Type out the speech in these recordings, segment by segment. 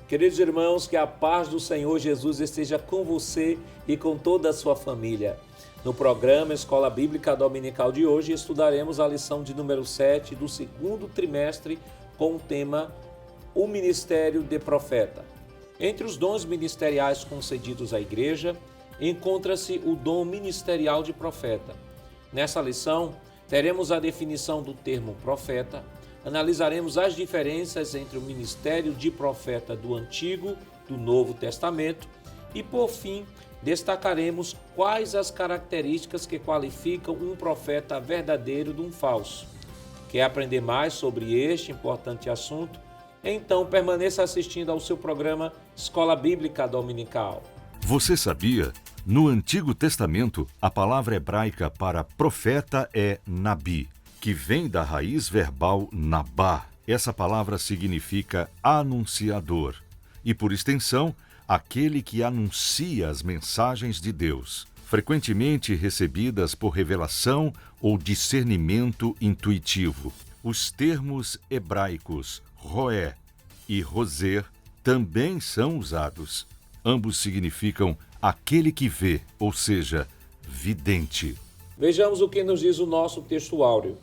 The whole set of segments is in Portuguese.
Queridos irmãos, que a paz do Senhor Jesus esteja com você e com toda a sua família. No programa Escola Bíblica Dominical de hoje, estudaremos a lição de número 7 do segundo trimestre com o tema O Ministério de Profeta. Entre os dons ministeriais concedidos à igreja, encontra-se o dom ministerial de profeta. Nessa lição, teremos a definição do termo profeta, analisaremos as diferenças entre o ministério de profeta do Antigo e do Novo Testamento e, por fim, destacaremos quais as características que qualificam um profeta verdadeiro de um falso. Quer aprender mais sobre este importante assunto? Então permaneça assistindo ao seu programa Escola Bíblica Dominical. Você sabia? No Antigo Testamento, a palavra hebraica para profeta é nabi, que vem da raiz verbal nabá. Essa palavra significa anunciador e, por extensão, aquele que anuncia as mensagens de Deus, frequentemente recebidas por revelação ou discernimento intuitivo. Os termos hebraicos roé e roser também são usados. Ambos significam aquele que vê, ou seja, vidente. Vejamos o que nos diz o nosso texto áureo.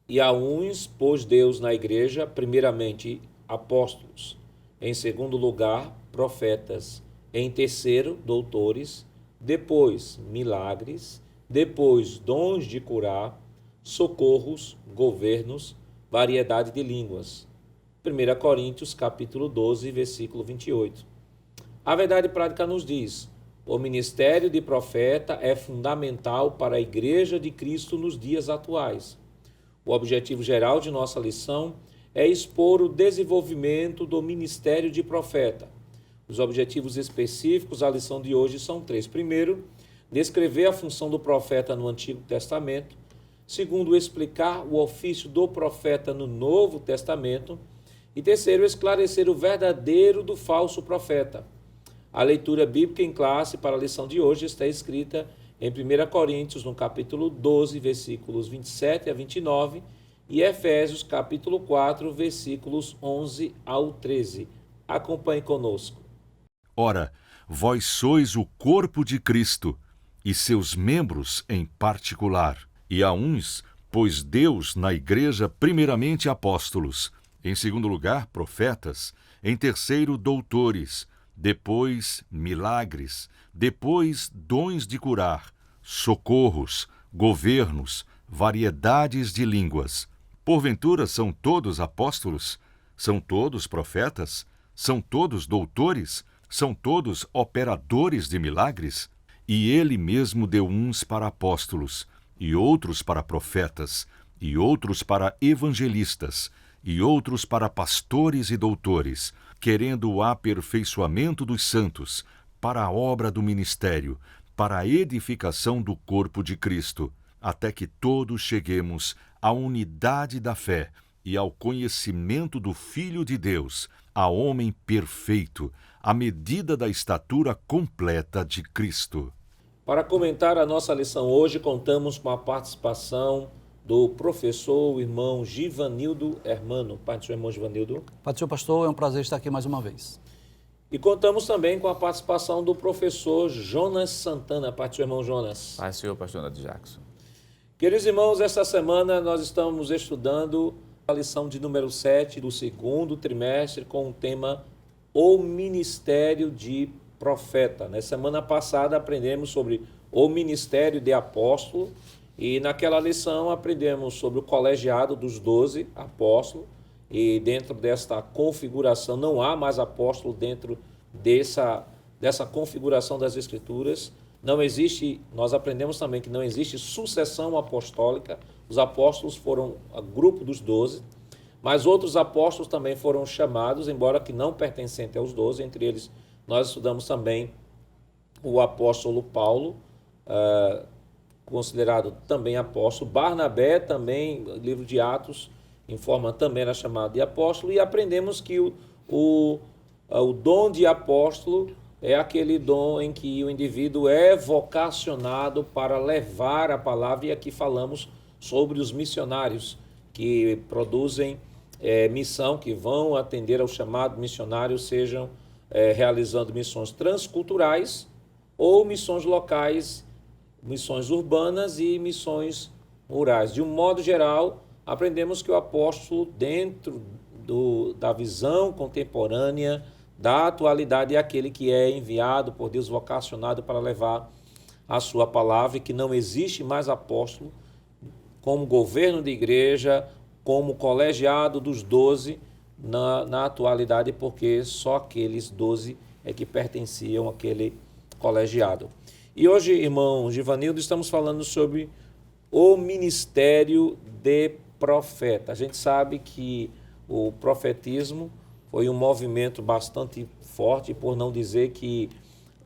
E a uns pôs Deus na igreja, primeiramente apóstolos, em segundo lugar profetas, em terceiro doutores, depois milagres, depois dons de curar, socorros, governos, variedade de línguas. 1 Coríntios capítulo 12, versículo 28. A verdade prática nos diz: o ministério de profeta é fundamental para a Igreja de Cristo nos dias atuais. O objetivo geral de nossa lição é expor o desenvolvimento do ministério de profeta. Os objetivos específicos da lição de hoje são três. Primeiro, descrever a função do profeta no Antigo Testamento. Segundo, explicar o ofício do profeta no Novo Testamento. E terceiro, esclarecer o verdadeiro do falso profeta. A leitura bíblica em classe para a lição de hoje está escrita em 1 Coríntios, no capítulo 12, versículos 27 a 29, e Efésios, capítulo 4, versículos 11 ao 13. Acompanhe conosco. Ora, vós sois o corpo de Cristo, e seus membros em particular. E a uns pôs Deus na igreja primeiramente apóstolos, em segundo lugar profetas, em terceiro doutores, depois milagres, depois dons de curar, socorros, governos, variedades de línguas. Porventura são todos apóstolos? São todos profetas? São todos doutores? São todos operadores de milagres? E ele mesmo deu uns para apóstolos, e outros para profetas, e outros para evangelistas, e outros para pastores e doutores, querendo o aperfeiçoamento dos santos, para a obra do ministério, para a edificação do corpo de Cristo, até que todos cheguemos à unidade da fé e ao conhecimento do Filho de Deus, a homem perfeito, à medida da estatura completa de Cristo. Para comentar a nossa lição hoje, contamos com a participação do professor, o irmão Givanildo Hermano. Pai do seu irmão Givanildo. Pai do seu pastor, é um prazer estar aqui mais uma vez. E contamos também com a participação do professor Jonas Santana. Pai do seu irmão Jonas. Pai do senhor, pastor Nando Jackson. Queridos irmãos, esta semana nós estamos estudando a lição de número 7 do segundo trimestre com o tema O Ministério de Profeta. Na semana passada aprendemos sobre o Ministério de Apóstolo e naquela lição aprendemos sobre o colegiado dos 12 apóstolos e dentro desta configuração não há mais apóstolo dentro dessa configuração das Escrituras. Não existe, nós aprendemos também que não existe sucessão apostólica. Os apóstolos foram o grupo dos 12, mas outros apóstolos também foram chamados, embora que não pertencentes aos 12. Entre eles, nós estudamos também o apóstolo Paulo, considerado também apóstolo. Barnabé também, livro de Atos, em forma também era chamado de apóstolo. E aprendemos que o dom de apóstolo é aquele dom em que o indivíduo é vocacionado para levar a palavra, e aqui falamos sobre os missionários que produzem missão, que vão atender ao chamado missionário, sejam realizando missões transculturais ou missões locais, missões urbanas e missões rurais. De um modo geral, aprendemos que o apóstolo, dentro da visão contemporânea, da atualidade, é aquele que é enviado por Deus, vocacionado para levar a sua palavra, e que não existe mais apóstolo como governo de igreja, como colegiado dos 12 na atualidade, porque só aqueles 12 é que pertenciam àquele colegiado. E hoje, irmão Givanildo, estamos falando sobre o ministério de profeta. A gente sabe que o profetismo foi um movimento bastante forte, por não dizer que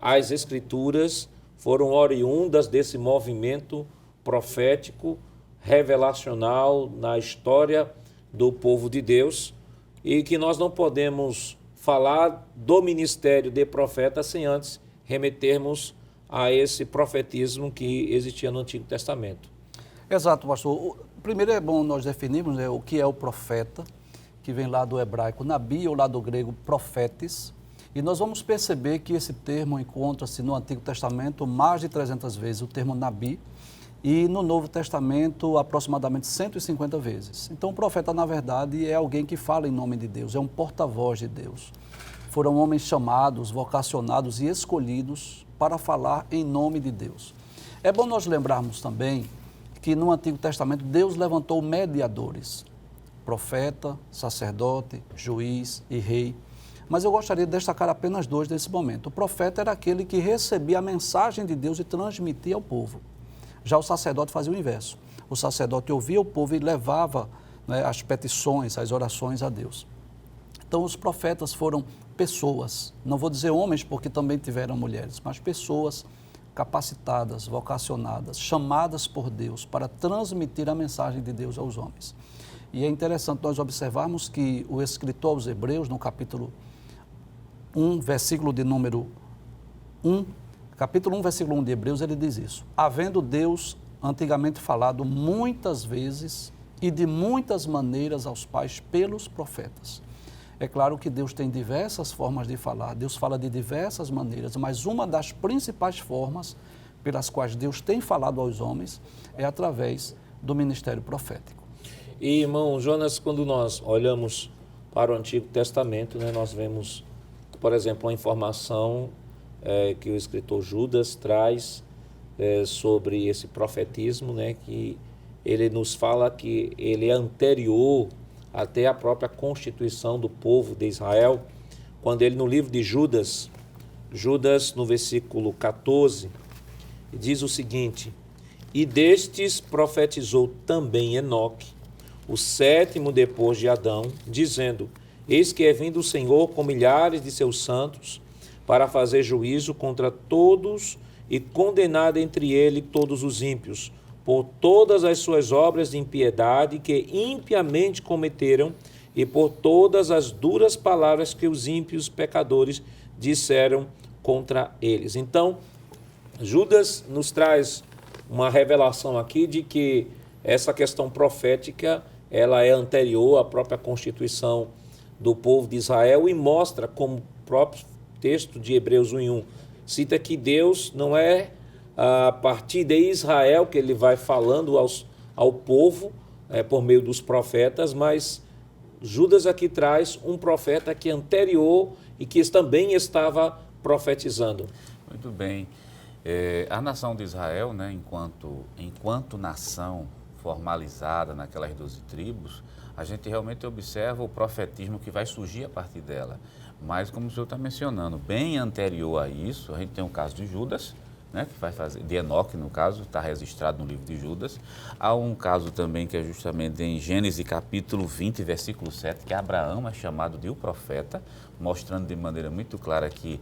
as escrituras foram oriundas desse movimento profético, revelacional na história do povo de Deus, e que nós não podemos falar do ministério de profeta sem antes remetermos a esse profetismo que existia no Antigo Testamento. Exato, pastor. Primeiro é bom nós definirmos o que é o profeta, que vem lá do hebraico nabi ou lá do grego profetes, e nós vamos perceber que esse termo encontra-se no Antigo Testamento mais de 300 vezes, o termo nabi, e no Novo Testamento aproximadamente 150 vezes. Então o profeta, na verdade, é alguém que fala em nome de Deus, é um porta-voz de Deus. Foram homens chamados, vocacionados e escolhidos para falar em nome de Deus. É bom nós lembrarmos também que no Antigo Testamento Deus levantou mediadores, profeta, sacerdote, juiz e rei. Mas eu gostaria de destacar apenas dois nesse momento. O profeta era aquele que recebia a mensagem de Deus e transmitia ao povo. Já o sacerdote fazia o inverso. O sacerdote ouvia o povo e levava, né, as petições, as orações a Deus. Então os profetas foram pessoas, não vou dizer homens porque também tiveram mulheres, mas pessoas capacitadas, vocacionadas, chamadas por Deus para transmitir a mensagem de Deus aos homens. E é interessante nós observarmos que o escritor aos Hebreus, no capítulo 1, versículo de número 1, capítulo 1, versículo 1 de Hebreus, ele diz isso: havendo Deus antigamente falado muitas vezes e de muitas maneiras aos pais pelos profetas. É claro que Deus tem diversas formas de falar, Deus fala de diversas maneiras, mas uma das principais formas pelas quais Deus tem falado aos homens é através do ministério profético. E, irmão Jonas, quando nós olhamos para o Antigo Testamento, né, nós vemos, por exemplo, uma informação que o escritor Judas traz sobre esse profetismo, né, que ele nos fala que ele é anterior até a própria constituição do povo de Israel, quando ele, no livro de Judas, no versículo 14, diz o seguinte: e destes profetizou também Enoque, o sétimo depois de Adão, dizendo: eis que é vindo o Senhor com milhares de seus santos, para fazer juízo contra todos e condenar entre ele todos os ímpios, por todas as suas obras de impiedade que impiamente cometeram e por todas as duras palavras que os ímpios pecadores disseram contra eles. Então, Judas nos traz uma revelação aqui de que essa questão profética, ela é anterior à própria constituição do povo de Israel, e mostra, como o próprio texto de Hebreus 1:1 cita, que Deus não é a partir de Israel que ele vai falando ao povo por meio dos profetas, mas Judas aqui traz um profeta que é anterior e que também estava profetizando. Muito bem. A nação de Israel, né, enquanto nação formalizada naquelas 12 tribos, a gente realmente observa o profetismo que vai surgir a partir dela. Mas, como o senhor está mencionando, bem anterior a isso, a gente tem o caso de Judas, né, que vai fazer, de Enoque, no caso, está registrado no livro de Judas. Há um caso também que é justamente em Gênesis capítulo 20, versículo 7, que Abraão é chamado de o profeta, mostrando de maneira muito clara que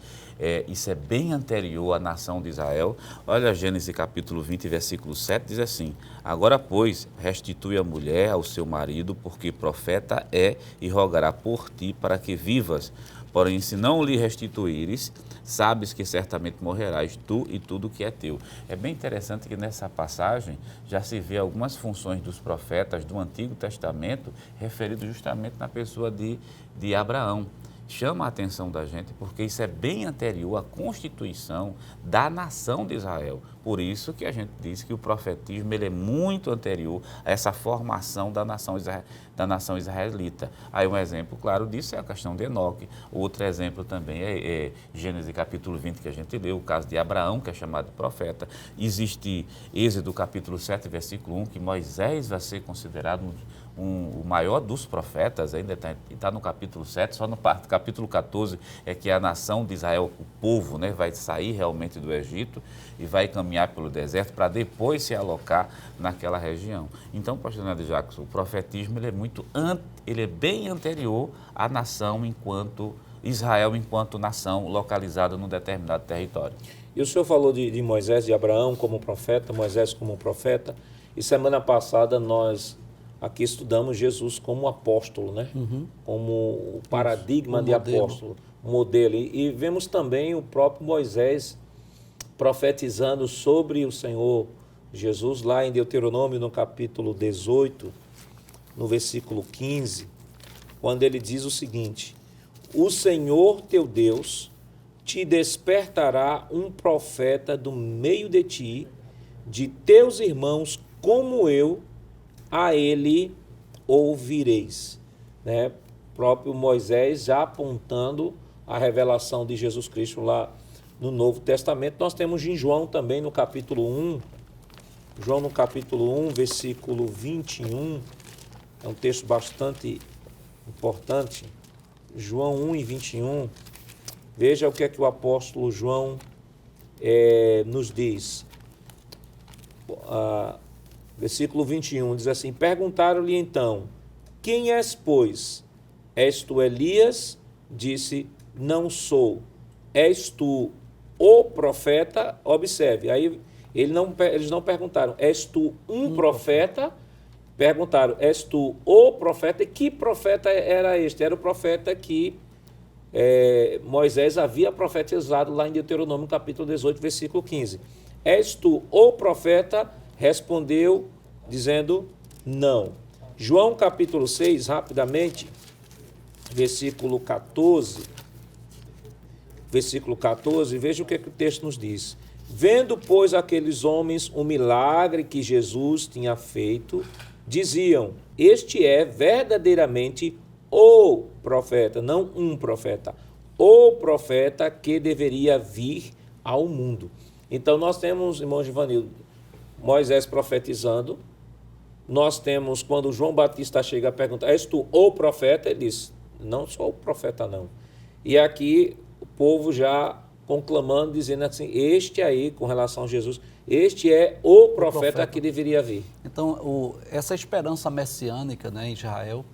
isso é bem anterior à nação de Israel. Olha, Gênesis capítulo 20, versículo 7, diz assim: agora, pois, restitui a mulher ao seu marido, porque profeta é, e rogará por ti para que vivas. Porém, se não lhe restituíres, sabes que certamente morrerás tu e tudo que é teu. É bem interessante que nessa passagem já se vê algumas funções dos profetas do Antigo Testamento referidos justamente na pessoa de Abraão. Chama a atenção da gente porque isso é bem anterior à constituição da nação de Israel. Por isso que a gente diz que o profetismo ele é muito anterior a essa formação da nação israelita. Aí um exemplo claro disso é a questão de Enoque. Outro exemplo também é Gênesis capítulo 20, que a gente leu, o caso de Abraão, que é chamado de profeta. Existe Êxodo capítulo 7, versículo 1, que Moisés vai ser considerado o maior dos profetas, ainda está no capítulo 7, só no capítulo 14 é que a nação de Israel, o povo, né, vai sair realmente do Egito e vai caminhar pelo deserto para depois se alocar naquela região. Então, pastor Nélio Jackson, o profetismo ele é bem anterior à nação enquanto Israel, enquanto nação localizada num determinado território. E o senhor falou de Moisés, de Abraão como profeta, Moisés como profeta, e semana passada nós aqui estudamos Jesus como apóstolo, né? Como o paradigma de apóstolo, modelo. E vemos também o próprio Moisés profetizando sobre o Senhor Jesus, lá em Deuteronômio, no capítulo 18, no versículo 15, quando ele diz o seguinte: o Senhor teu Deus te despertará um profeta do meio de ti, de teus irmãos, como eu, a ele ouvireis. Né? Próprio Moisés já apontando a revelação de Jesus Cristo lá no Novo Testamento. Nós temos em João também no capítulo 1, João no capítulo 1, versículo 21, é um texto bastante importante. João 1 e 21, veja o que é que o apóstolo João nos diz. Versículo 21 diz assim: perguntaram-lhe então: quem és, pois? És tu Elias? Disse: não sou. És tu o profeta? Observe, aí eles não perguntaram: és tu um profeta? Perguntaram: és tu o profeta? E que profeta era este? Era o profeta que Moisés havia profetizado lá em Deuteronômio capítulo 18, versículo 15. És tu o profeta? Respondeu, dizendo: não. João capítulo 6, rapidamente, versículo 14, veja o que o texto nos diz. Vendo, pois, aqueles homens o milagre que Jesus tinha feito, diziam: este é verdadeiramente o profeta, não um profeta, o profeta que deveria vir ao mundo. Então nós temos, irmão Givanildo, Moisés profetizando. Nós temos, quando João Batista chega a perguntar: és tu o profeta? Ele diz: não sou o profeta, não. E aqui o povo já conclamando, dizendo assim: este aí, com relação a Jesus, este é o profeta que deveria vir. Então, essa esperança messiânica, né, em Israel,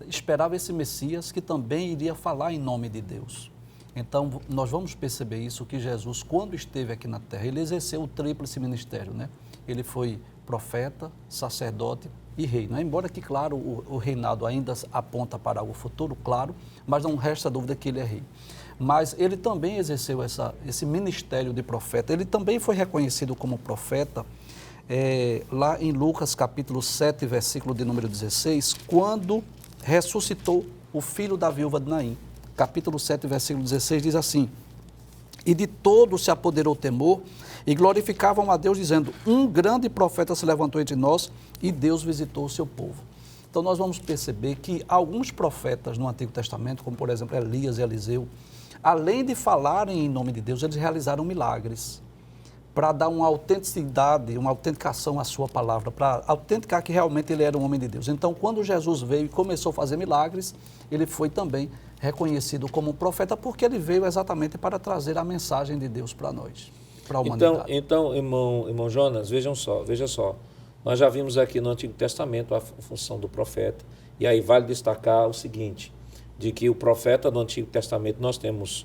esperava esse Messias que também iria falar em nome de Deus. Então, nós vamos perceber isso, que Jesus, quando esteve aqui na terra, ele exerceu o tríplice ministério, né? Ele foi profeta, sacerdote e rei, né? Embora que, claro, o reinado ainda aponta para o futuro, claro, mas não resta dúvida que ele é rei. Mas ele também exerceu esse ministério de profeta. Ele também foi reconhecido como profeta lá em Lucas capítulo 7, versículo de número 16, quando ressuscitou o filho da viúva de Naim. Capítulo 7, versículo 16 diz assim: e de todos se apoderou o temor, e glorificavam a Deus, dizendo: um grande profeta se levantou entre nós, e Deus visitou o seu povo. Então nós vamos perceber que alguns profetas no Antigo Testamento, como por exemplo Elias e Eliseu, além de falarem em nome de Deus, eles realizaram milagres para dar uma autenticidade, uma autenticação à sua palavra, para autenticar que realmente ele era um homem de Deus. Então, quando Jesus veio e começou a fazer milagres, ele foi também reconhecido como um profeta, porque ele veio exatamente para trazer a mensagem de Deus para nós, para a humanidade. Então, irmão Jonas, veja só, nós já vimos aqui no Antigo Testamento a função do profeta, e aí vale destacar o seguinte, de que o profeta do Antigo Testamento, nós temos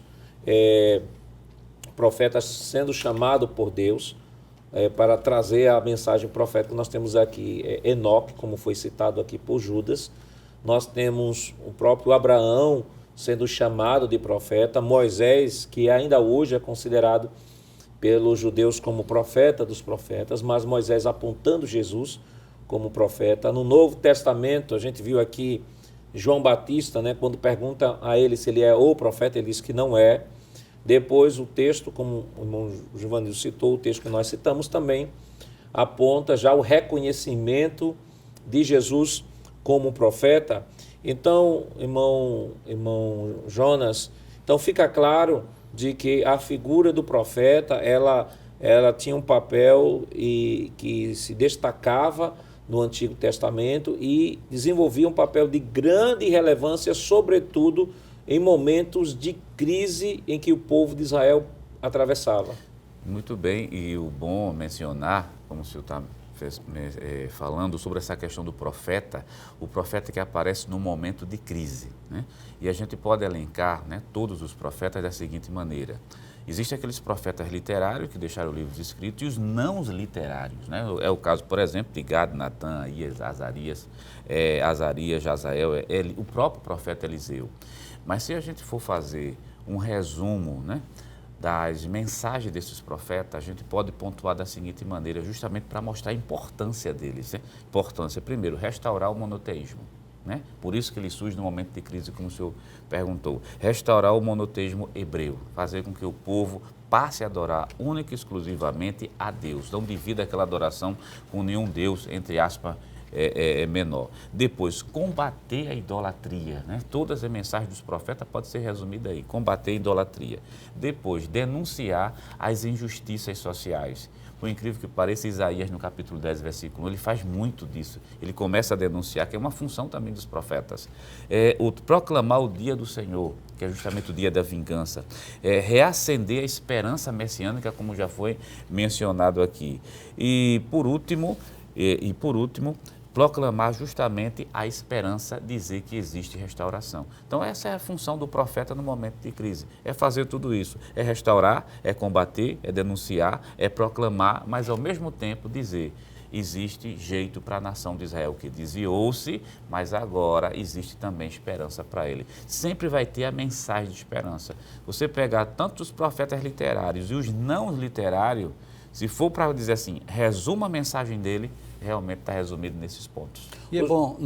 profetas sendo chamado por Deus para trazer a mensagem profética. Nós temos aqui Enoque, como foi citado aqui por Judas. Nós temos o próprio Abraão sendo chamado de profeta, Moisés, que ainda hoje é considerado pelos judeus como profeta dos profetas, mas Moisés apontando Jesus como profeta. No Novo Testamento, a gente viu aqui João Batista, né, quando pergunta a ele se ele é o profeta, ele diz que não é. Depois o texto, como o irmão Giovanni citou, o texto que nós citamos também, aponta já o reconhecimento de Jesus como profeta. Então, irmão Jonas, então fica claro de que a figura do profeta, ela tinha um papel que se destacava no Antigo Testamento e desenvolvia um papel de grande relevância, sobretudo em momentos de crise em que o povo de Israel atravessava. Muito bem, e o bom mencionar, como o senhor está falando sobre essa questão do profeta, o profeta que aparece no momento de crise, né? E a gente pode elencar, né, todos os profetas da seguinte maneira. Existem aqueles profetas literários que deixaram livros escritos e os não literários, né? É o caso, por exemplo, de Gad, Natã, Azarias, Jazael, o próprio profeta Eliseu. Mas se a gente for fazer um resumo, né, das mensagens desses profetas, a gente pode pontuar da seguinte maneira, justamente para mostrar a importância deles, né? Importância, primeiro, restaurar o monoteísmo, né? Por isso que ele surge no momento de crise, como o senhor perguntou. Restaurar o monoteísmo hebreu, fazer com que o povo passe a adorar única e exclusivamente a Deus, não divida aquela adoração com nenhum Deus, entre aspas, menor. Depois, combater a idolatria, né? Todas as mensagens dos profetas podem ser resumidas aí, combater a idolatria. Depois, denunciar as injustiças sociais. Por incrível que pareça, Isaías, no capítulo 10, versículo 1, ele faz muito disso. Ele começa a denunciar, que é uma função também dos profetas. Proclamar o dia do Senhor, que é justamente o dia da vingança. Reacender a esperança messiânica, como já foi mencionado aqui. E, por último, proclamar justamente a esperança, dizer que existe restauração. Então, essa é a função do profeta no momento de crise, é fazer tudo isso, é restaurar, é combater, é denunciar, é proclamar, mas ao mesmo tempo dizer, existe jeito para a nação de Israel que desviou-se, mas agora existe também esperança para ele. Sempre vai ter a mensagem de esperança. Você pegar tanto os profetas literários e os não literários, se for para dizer assim, resuma a mensagem dele, realmente está resumido nesses pontos. E é bom,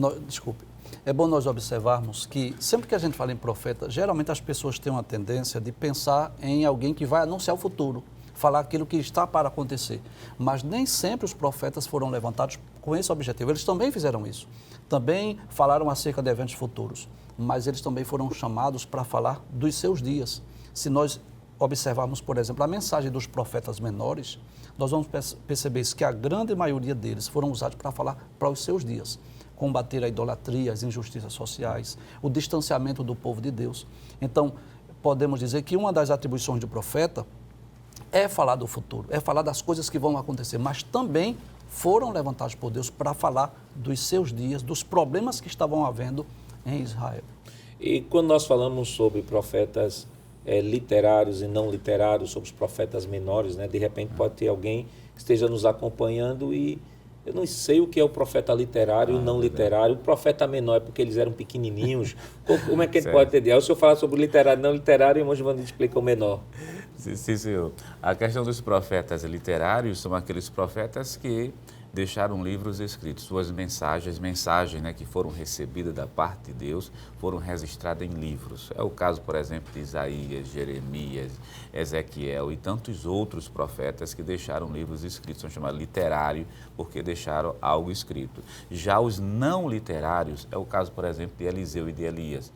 é bom nós observarmos que sempre que a gente fala em profeta, geralmente as pessoas têm uma tendência de pensar em alguém que vai anunciar o futuro, falar aquilo que está para acontecer. Mas nem sempre os profetas foram levantados com esse objetivo. Eles também fizeram isso. Também falaram acerca de eventos futuros, mas eles também foram chamados para falar dos seus dias. Se nós observarmos, por exemplo, a mensagem dos profetas menores, nós vamos perceber isso, que a grande maioria deles foram usados para falar para os seus dias. Combater a idolatria, as injustiças sociais, o distanciamento do povo de Deus. Então, podemos dizer que uma das atribuições do profeta é falar do futuro, é falar das coisas que vão acontecer, mas também foram levantados por Deus para falar dos seus dias, dos problemas que estavam havendo em Israel. E quando nós falamos sobre profetas literários e não literários, sobre os profetas menores, né? De repente pode ter alguém que esteja nos acompanhando e eu não sei o que é o profeta literário e não literário. O profeta menor é porque eles eram pequenininhos. Como é que ele pode entender? Aí o senhor fala sobre literário e não literário e o irmão Giovanni explica o menor. Sim, senhor. A questão dos profetas literários são aqueles profetas que deixaram livros escritos, suas mensagens, né, que foram recebidas da parte de Deus, foram registradas em livros. É o caso, por exemplo, de Isaías, Jeremias, Ezequiel e tantos outros profetas que deixaram livros escritos, são chamados literários porque deixaram algo escrito. Já os não literários, é o caso, por exemplo, de Eliseu e de Elias.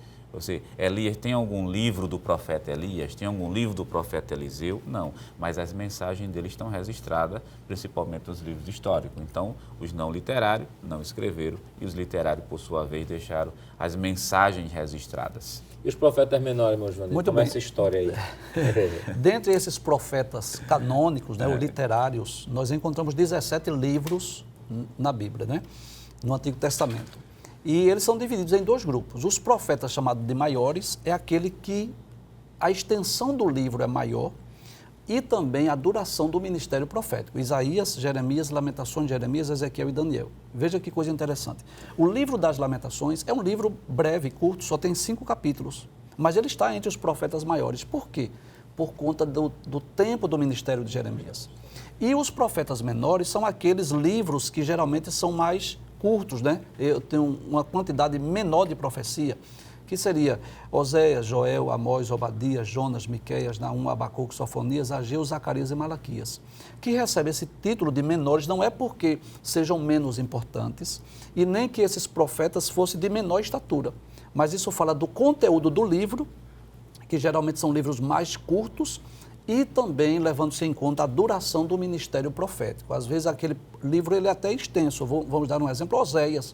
Elias tem algum livro do profeta Elias? Tem algum livro do profeta Eliseu? Não, mas as mensagens dele estão registradas, principalmente nos livros históricos. Então, os não literários não escreveram e os literários, por sua vez, deixaram as mensagens registradas. E os profetas menores, irmão Giovanni? Muito como é bem. essa história aí? Dentre esses profetas canônicos, né, ou literários, nós encontramos 17 livros na Bíblia, né, no Antigo Testamento. E eles são divididos em dois grupos. Os profetas chamados de maiores é aquele que a extensão do livro é maior e também a duração do ministério profético. Isaías, Jeremias, Lamentações de Jeremias, Ezequiel e Daniel. Veja que coisa interessante. O livro das Lamentações é um livro breve, curto, só tem 5 capítulos. mas ele está entre os profetas maiores. Por quê? Por conta do tempo do ministério de Jeremias. E os profetas menores são aqueles livros que geralmente são mais curtos, né? Eu tenho uma quantidade menor de profecia, que seria Oséias, Joel, Amós, Obadias, Jonas, Miqueias, Naum, Abacuque, Sofonias, Ageu, Zacarias e Malaquias, que recebem esse título de menores não é porque sejam menos importantes e nem que esses profetas fossem de menor estatura, mas isso fala do conteúdo do livro, que geralmente são livros mais curtos, e também levando-se em conta a duração do ministério profético. Às vezes aquele livro ele é até extenso, vamos dar um exemplo, Oséias,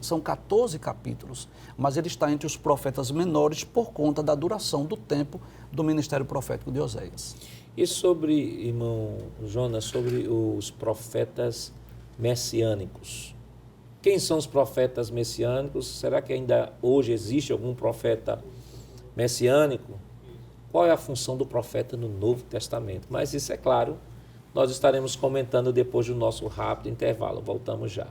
são 14 capítulos, mas ele está entre os profetas menores por conta da duração do tempo do ministério profético de Oséias. E sobre, irmão Jonas, sobre os profetas messiânicos? Quem são os profetas messiânicos? Será que ainda hoje existe algum profeta messiânico? Qual é a função do profeta no Novo Testamento? Mas isso, é claro, nós estaremos comentando depois do nosso rápido intervalo. Voltamos já.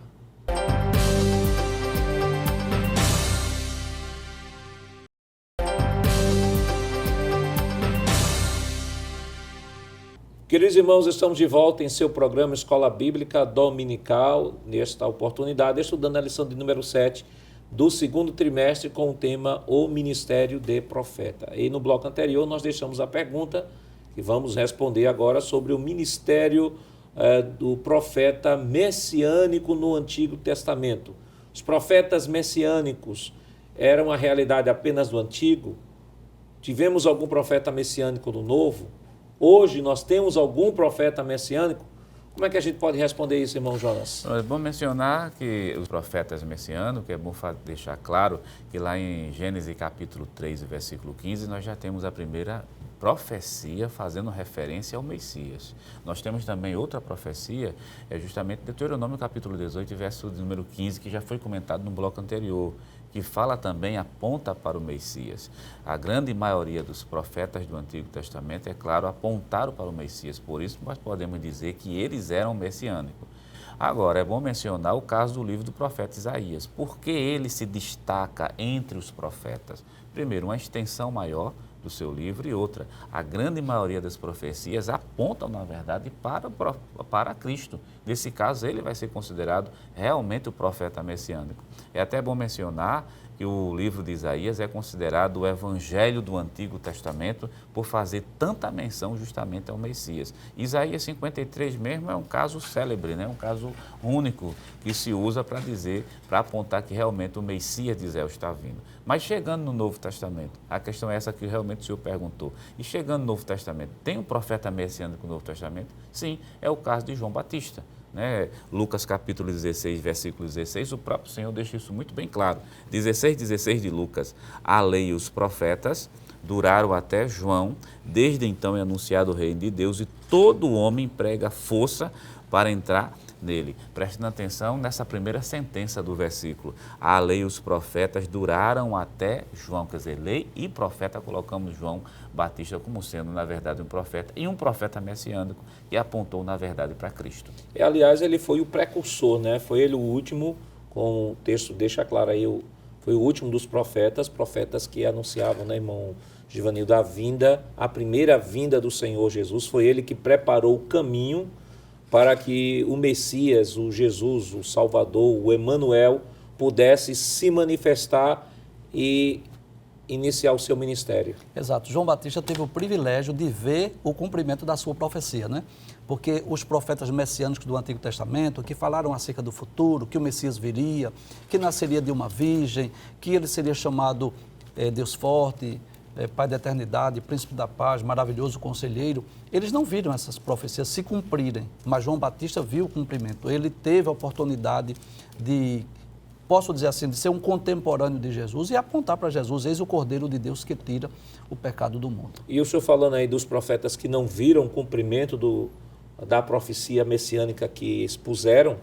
Queridos irmãos, estamos de volta em seu programa Escola Bíblica Dominical, nesta oportunidade, estudando a lição de número 7 do segundo trimestre com o tema O Ministério de Profeta. E no bloco anterior nós deixamos a pergunta que vamos responder agora sobre o ministério do profeta messiânico no Antigo Testamento. Os profetas messiânicos eram a realidade apenas do Antigo? Tivemos algum profeta messiânico no Novo? Hoje nós temos algum profeta messiânico? Como é que a gente pode responder isso, irmão Jonas? É bom mencionar que os profetas messiânicos, é bom deixar claro que lá em Gênesis capítulo 3, versículo 15, nós já temos a primeira profecia fazendo referência ao Messias. Nós temos também outra profecia, é justamente Deuteronômio capítulo 18, verso número 15, que já foi comentado no bloco anterior, que fala também, aponta para o Messias. A grande maioria dos profetas do Antigo Testamento, é claro, apontaram para o Messias, por isso nós podemos dizer que eles eram messiânicos. Agora, é bom mencionar o caso do livro do profeta Isaías. Por que ele se destaca entre os profetas? Primeiro, uma extensão maior do seu livro e outra, a grande maioria das profecias apontam, na verdade, para Cristo. Nesse caso, ele vai ser considerado realmente o profeta messiânico. É até bom mencionar que o livro de Isaías é considerado o evangelho do Antigo Testamento por fazer tanta menção justamente ao Messias. Isaías 53 mesmo é um caso célebre, né? Um caso único que se usa para dizer, para apontar que realmente o Messias de Israel está vindo. Mas chegando no Novo Testamento, a questão é essa que realmente o senhor perguntou. E chegando no Novo Testamento, tem um profeta messiânico no Novo Testamento? Sim, é o caso de João Batista. Né? Lucas capítulo 16, versículo 16, o próprio Senhor deixa isso muito bem claro. 16 de Lucas, a lei e os profetas duraram até João, desde então é anunciado o reino de Deus e todo homem prega força para entrar nele. Prestem atenção nessa primeira sentença do versículo. A lei e os profetas duraram até João, quer dizer, lei e profeta, colocamos João Batista como sendo, na verdade, um profeta e um profeta messiânico que apontou, na verdade, para Cristo. Aliás, ele foi o precursor, né? Foi ele o último, como o texto deixa claro aí, foi o último dos profetas que anunciavam, né, irmão Givanildo, a primeira vinda do Senhor Jesus. Foi ele que preparou o caminho para que o Messias, o Jesus, o Salvador, o Emanuel, pudesse se manifestar e iniciar o seu ministério. Exato. João Batista teve o privilégio de ver o cumprimento da sua profecia, né? Porque os profetas messiânicos do Antigo Testamento, que falaram acerca do futuro, que o Messias viria, que nasceria de uma virgem, que ele seria chamado Deus forte, Pai da eternidade, Príncipe da paz, maravilhoso conselheiro, eles não viram essas profecias se cumprirem, mas João Batista viu o cumprimento. Ele teve a oportunidade de, posso dizer assim, de ser um contemporâneo de Jesus e apontar para Jesus, eis o Cordeiro de Deus que tira o pecado do mundo. E o senhor falando aí dos profetas que não viram o cumprimento da profecia messiânica que expuseram,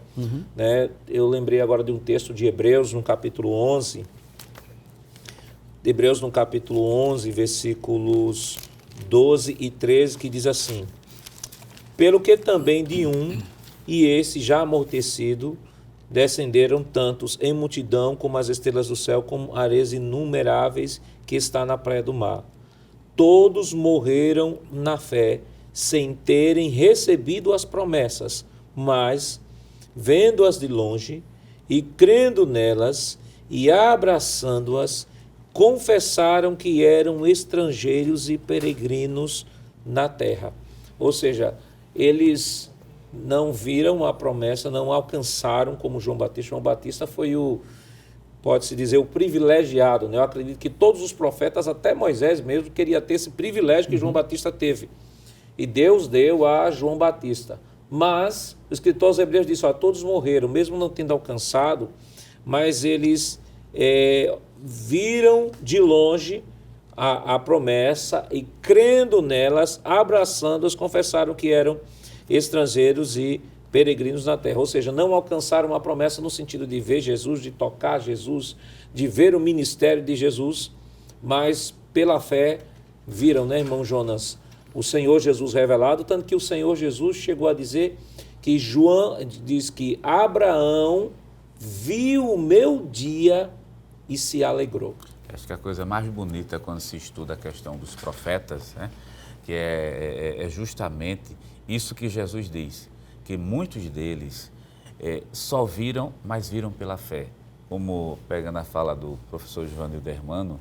né? Eu lembrei agora de um texto de Hebreus, no capítulo 11, Hebreus no capítulo 11, versículos 12 e 13, que diz assim: pelo que também de um, e esse já amortecido, descenderam tantos em multidão como as estrelas do céu, como areias inumeráveis, que está na praia do mar. Todos morreram na fé, sem terem recebido as promessas, mas, vendo-as de longe e crendo nelas e abraçando-as, confessaram que eram estrangeiros e peregrinos na terra. Ou seja, eles não viram a promessa, não alcançaram como João Batista. João Batista foi pode-se dizer, o privilegiado, né? Eu acredito que todos os profetas, até Moisés mesmo, queria ter esse privilégio que João Batista teve. E Deus deu a João Batista. Mas, o escritor aos Hebreus disse, todos morreram, mesmo não tendo alcançado, mas eles viram de longe a promessa e, crendo nelas, abraçando-as, confessaram que eram estrangeiros e peregrinos na terra. Ou seja, não alcançaram a promessa no sentido de ver Jesus, de tocar Jesus, de ver o ministério de Jesus, mas pela fé viram, né, irmão Jonas, o Senhor Jesus revelado, tanto que o Senhor Jesus chegou a dizer que João diz que Abraão viu o meu dia e se alegrou. Acho que a coisa mais bonita quando se estuda a questão dos profetas, né, que é justamente isso que Jesus diz, que muitos deles só viram, mas viram pela fé. Como pegando a fala do professor Givanildo Hermano,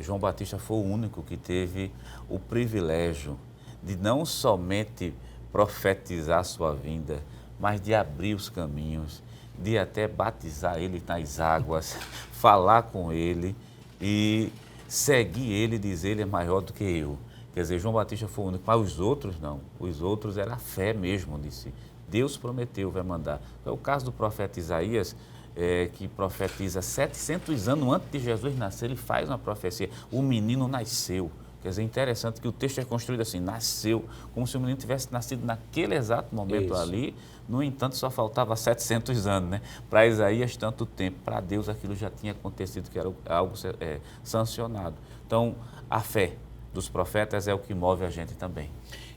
João Batista foi o único que teve o privilégio de não somente profetizar sua vinda, mas de abrir os caminhos, de até batizar ele nas águas, falar com ele e seguir ele e dizer, ele é maior do que eu. Quer dizer, João Batista foi o único, mas os outros não. Os outros era a fé mesmo de si. Deus prometeu, vai mandar. É o caso do profeta Isaías, que profetiza 700 anos antes de Jesus nascer, ele faz uma profecia. O menino nasceu. Quer dizer, interessante que o texto é construído assim, nasceu, como se o menino tivesse nascido naquele exato momento ali. No entanto, só faltava 700 anos, né? Para Isaías, tanto tempo. Para Deus, aquilo já tinha acontecido, que era algo sancionado. Então, a fé dos profetas é o que move a gente também.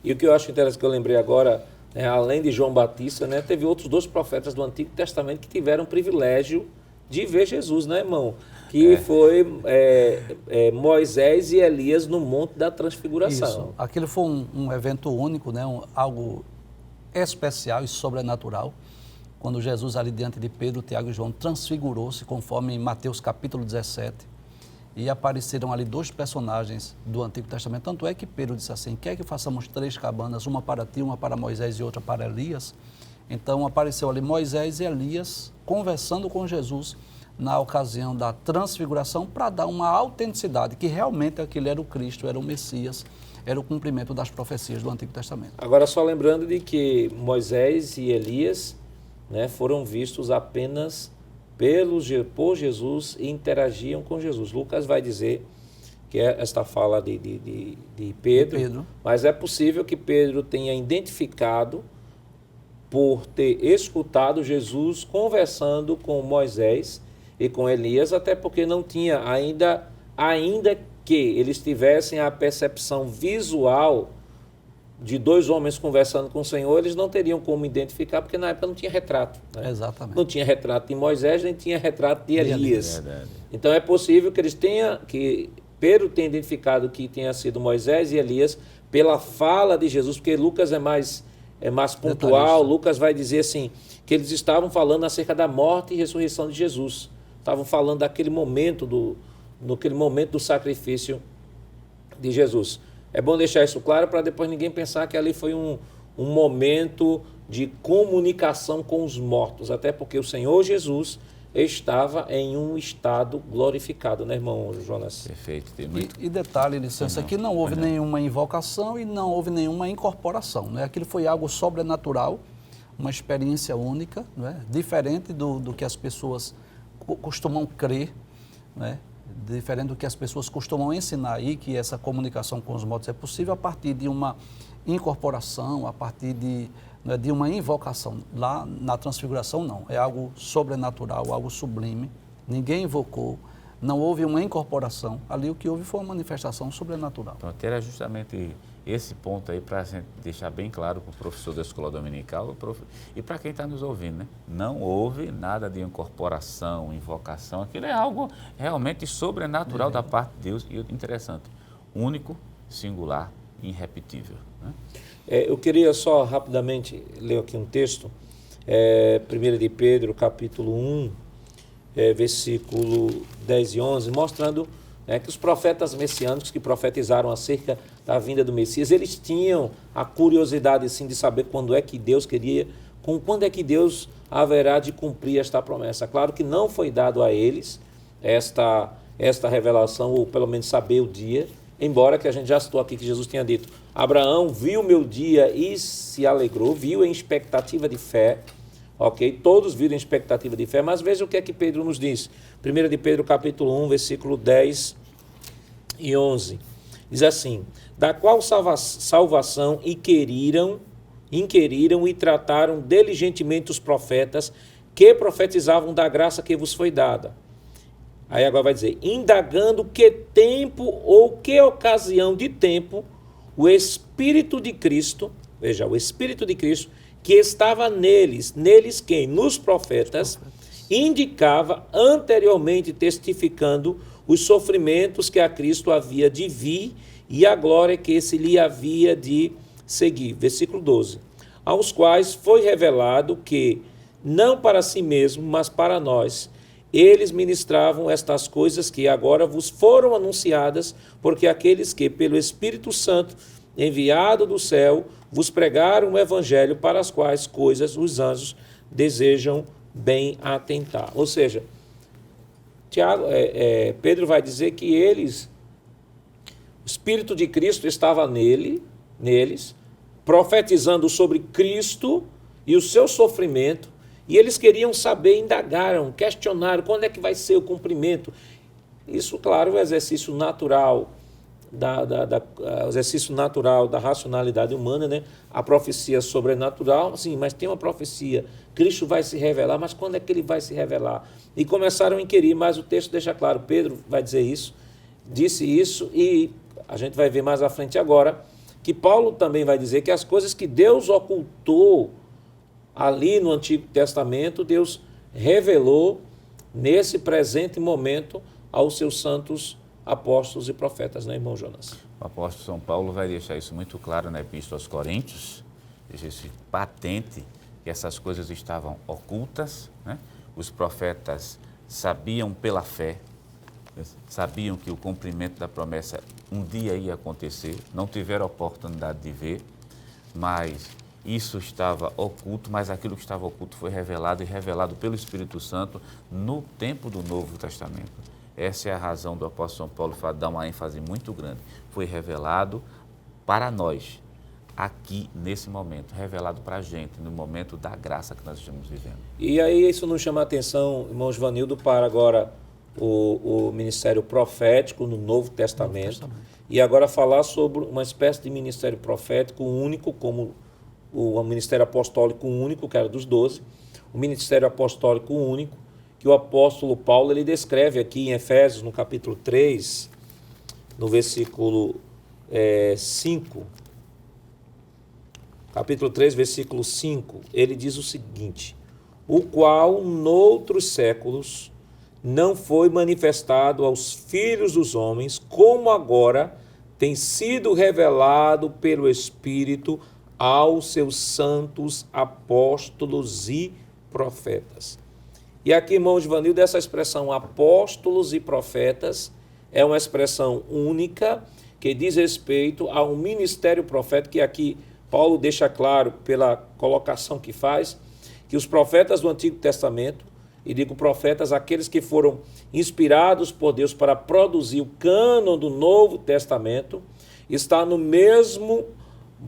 E o que eu acho interessante, que eu lembrei agora, além de João Batista, né, teve outros 2 profetas do Antigo Testamento que tiveram o privilégio de ver Jesus, né, irmão? Que foi Moisés e Elias no Monte da Transfiguração. Isso. Aquilo foi um evento único, né, algo especial e sobrenatural, quando Jesus ali diante de Pedro, Tiago e João transfigurou-se, conforme em Mateus capítulo 17, e apareceram ali 2 personagens do Antigo Testamento. Tanto é que Pedro disse assim, quer que façamos 3 cabanas, uma para ti, uma para Moisés e outra para Elias? Então apareceu ali Moisés e Elias conversando com Jesus na ocasião da transfiguração, para dar uma autenticidade, que realmente aquele era o Cristo, era o Messias, era o cumprimento das profecias do Antigo Testamento. Agora, só lembrando de que Moisés e Elias, né, foram vistos apenas por Jesus e interagiam com Jesus. Lucas vai dizer que esta fala de Pedro, mas é possível que Pedro tenha identificado por ter escutado Jesus conversando com Moisés e com Elias, até porque não tinha ainda que eles tivessem a percepção visual de 2 homens conversando com o Senhor, eles não teriam como identificar, porque na época não tinha retrato. Né? Exatamente. Não tinha retrato de Moisés, nem tinha retrato de Elias. Então é possível que que Pedro tenha identificado que tenha sido Moisés e Elias pela fala de Jesus, porque Lucas é mais pontual. Lucas vai dizer assim, que eles estavam falando acerca da morte e ressurreição de Jesus. Estavam falando daquele momento, naquele momento do sacrifício de Jesus. É bom deixar isso claro para depois ninguém pensar que ali foi um momento de comunicação com os mortos, até porque o Senhor Jesus estava em um estado glorificado, né, irmão Jonas? Perfeito. E detalhe, licença, que não houve nenhuma invocação e não houve nenhuma incorporação, né? Aquilo foi algo sobrenatural, uma experiência única, né? Diferente do que as pessoas costumam crer, né? Diferente do que as pessoas costumam ensinar aí, que essa comunicação com os mortos é possível a partir de uma incorporação, a partir de uma invocação. Lá na transfiguração não, é algo sobrenatural, algo sublime, ninguém invocou, não houve uma incorporação, ali o que houve foi uma manifestação sobrenatural. Então, era justamente esse ponto aí para a gente deixar bem claro para o professor da escola dominical e para quem está nos ouvindo, né? Não houve nada de incorporação, invocação, aquilo é algo realmente sobrenatural da parte de Deus e interessante, único, singular e irrepetível. Né? Eu queria só rapidamente ler aqui um texto, 1 de Pedro, capítulo 1, versículo 10 e 11, mostrando que os profetas messiânicos que profetizaram acerca da vinda do Messias, eles tinham a curiosidade sim de saber quando é que Deus queria, quando é que Deus haverá de cumprir esta promessa. Claro que não foi dado a eles esta revelação, ou pelo menos saber o dia, embora que a gente já citou aqui que Jesus tinha dito, Abraão viu meu dia e se alegrou, viu em expectativa de fé, ok? Todos viram em expectativa de fé, mas veja o que é que Pedro nos diz. 1 de Pedro capítulo 1, versículo 10 e 11. Diz assim, da qual salvação inquiriram e trataram diligentemente os profetas que profetizavam da graça que vos foi dada. Aí agora vai dizer, indagando que tempo ou que ocasião de tempo o Espírito de Cristo, veja, o Espírito de Cristo, que estava neles quem? Nos profetas, indicava anteriormente testificando os sofrimentos que a Cristo havia de vir e a glória que esse lhe havia de seguir. Versículo 12. Aos quais foi revelado que, não para si mesmo, mas para nós, eles ministravam estas coisas que agora vos foram anunciadas, porque aqueles que, pelo Espírito Santo, enviado do céu, vos pregaram o Evangelho, para as quais coisas os anjos desejam bem atentar. Ou seja, Pedro vai dizer que eles, o Espírito de Cristo estava neles, profetizando sobre Cristo e o seu sofrimento, e eles queriam saber, indagaram, questionaram quando é que vai ser o cumprimento. Isso, claro, é o exercício natural da racionalidade humana, né? A profecia sobrenatural, sim, mas tem uma profecia, Cristo vai se revelar, mas quando é que ele vai se revelar? E começaram a inquirir, mas o texto deixa claro, Pedro vai dizer isso, disse isso, e a gente vai ver mais à frente agora, que Paulo também vai dizer que as coisas que Deus ocultou ali no Antigo Testamento, Deus revelou nesse presente momento aos seus santos apóstolos e profetas, né, irmão Jonas? O apóstolo São Paulo vai deixar isso muito claro na Epístola aos Coríntios, deixa isso patente, que essas coisas estavam ocultas, né? Os profetas sabiam pela fé, sabiam que o cumprimento da promessa um dia ia acontecer, não tiveram a oportunidade de ver, mas isso estava oculto, mas aquilo que estava oculto foi revelado e revelado pelo Espírito Santo no tempo do Novo Testamento. Essa é a razão do apóstolo São Paulo dar uma ênfase muito grande. Foi revelado para nós, aqui, nesse momento, revelado para a gente, no momento da graça que nós estamos vivendo. E aí isso nos chama a atenção, irmão Givanildo, para agora o ministério profético no Novo Testamento. E agora falar sobre uma espécie de ministério profético único, como o ministério apostólico único, que era dos 12, o ministério apostólico único, que o apóstolo Paulo ele descreve aqui em Efésios, no capítulo 3, no versículo 5. Capítulo 3, versículo 5, ele diz o seguinte, o qual, noutros séculos, não foi manifestado aos filhos dos homens, como agora tem sido revelado pelo Espírito aos seus santos apóstolos e profetas. E aqui, irmão Givanildo, essa expressão apóstolos e profetas é uma expressão única que diz respeito a um ministério profético, que aqui Paulo deixa claro pela colocação que faz, que os profetas do Antigo Testamento, e digo profetas, aqueles que foram inspirados por Deus para produzir o cânon do Novo Testamento, está no mesmo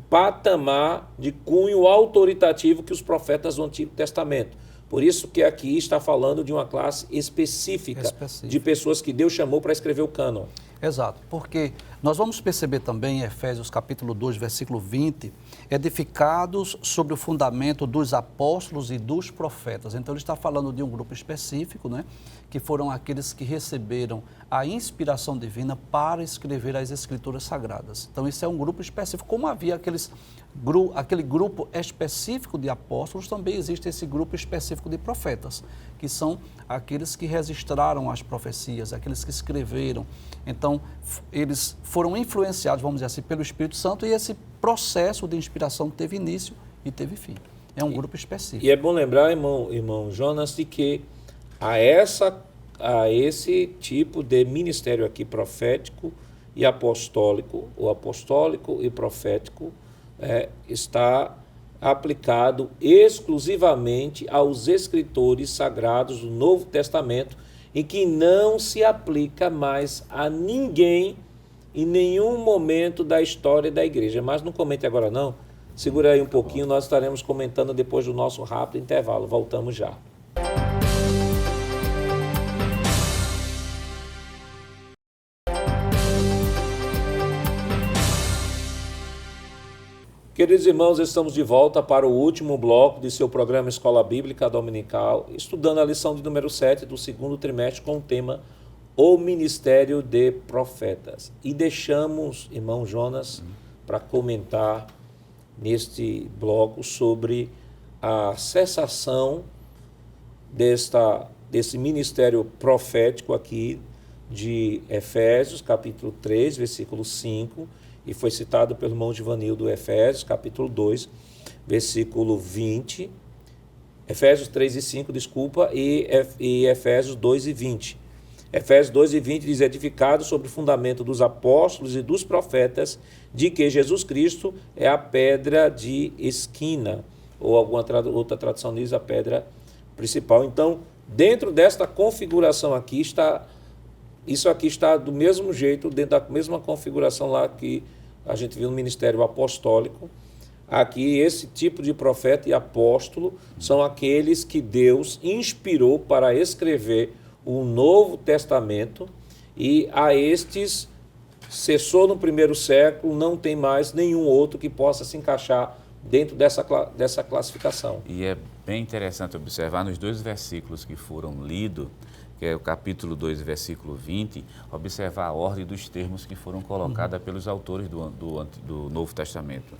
patamar de cunho autoritativo que os profetas do Antigo Testamento. Por isso que aqui está falando de uma classe específica. De pessoas que Deus chamou para escrever o cânon. Exato, porque Nós vamos perceber também em Efésios capítulo 2, versículo 20, edificados sobre o fundamento dos apóstolos e dos profetas. Então ele está falando de um grupo específico, né, que foram aqueles que receberam a inspiração divina para escrever as escrituras sagradas. Então esse é um grupo específico. Como havia aquele grupo específico de apóstolos, também existe esse grupo específico de profetas, que são aqueles que registraram as profecias, aqueles que escreveram. Então, eles foram influenciados, vamos dizer assim, pelo Espírito Santo, e esse processo de inspiração teve início e teve fim. É um grupo específico. E é bom lembrar, irmão Jonas, de que a esse tipo de ministério aqui profético e apostólico, o apostólico e profético, está aplicado exclusivamente aos escritores sagrados do Novo Testamento, e que não se aplica mais a ninguém em nenhum momento da história da igreja. Mas não comente agora não, segura aí um pouquinho, nós estaremos comentando depois do nosso rápido intervalo. Voltamos já. Queridos irmãos, estamos de volta para o último bloco de seu programa Escola Bíblica Dominical, estudando a lição de número 7 do segundo trimestre com o tema O Ministério de Profetas. E deixamos, irmão Jonas, para comentar neste bloco sobre a cessação desse ministério profético aqui de Efésios, capítulo 3, versículo 5, e foi citado pelo irmão Givanildo, Efésios, capítulo 2, versículo 20, Efésios 3 e 5, desculpa, e Efésios 2 e 20. Efésios 2 e 20 diz: edificado sobre o fundamento dos apóstolos e dos profetas, de que Jesus Cristo é a pedra de esquina, ou alguma outra tradução diz a pedra principal. Então, dentro desta configuração aqui está... Isso aqui está do mesmo jeito, dentro da mesma configuração lá que a gente viu no ministério apostólico. Aqui, esse tipo de profeta e apóstolo são aqueles que Deus inspirou para escrever o Novo Testamento, e a estes cessou no primeiro século, não tem mais nenhum outro que possa se encaixar dentro dessa classificação. E é bem interessante observar nos dois versículos que foram lidos, que é o capítulo 2, versículo 20, observar a ordem dos termos que foram colocados pelos autores do Novo Testamento.